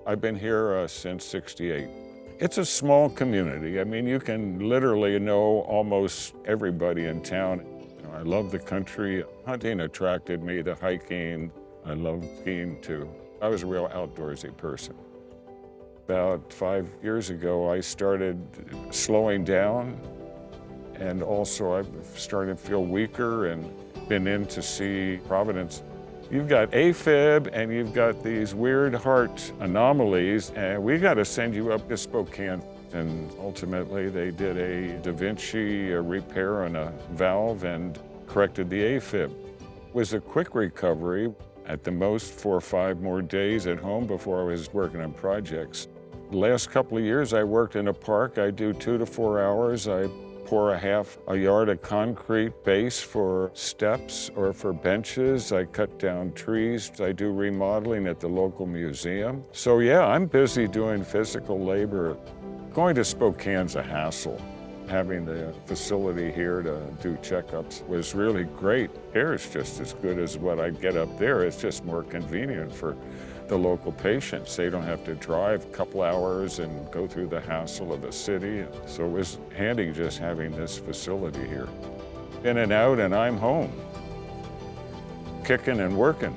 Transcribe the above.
I've been here since '68. It's a small community. I mean, you can literally know almost everybody in town. I love the country. Hunting attracted me to hiking. I love skiing too. I was a real outdoorsy person. About 5 years ago, I started slowing down, and also I've started to feel weaker and been in to see Providence. You've got AFib and you've got these weird heart anomalies, and we got to send you up to Spokane. And ultimately they did a Vinci repair on a valve and corrected the AFib. It was a quick recovery, at the most 4 or 5 more days at home before I was working on projects. The last couple of years I worked in a park. I do 2 to 4 hours. I pour a yard of concrete base for steps or for benches. I cut down trees. I do remodeling at the local museum. So yeah, I'm busy doing physical labor. Going to Spokane's a hassle. Having the facility here to do checkups was really great. Here is just as good as what I get up there. It's just more convenient for the local patients. They don't have to drive a couple hours and go through the hassle of a city. So it was handy just having this facility here. In and out, and I'm home, kicking and working.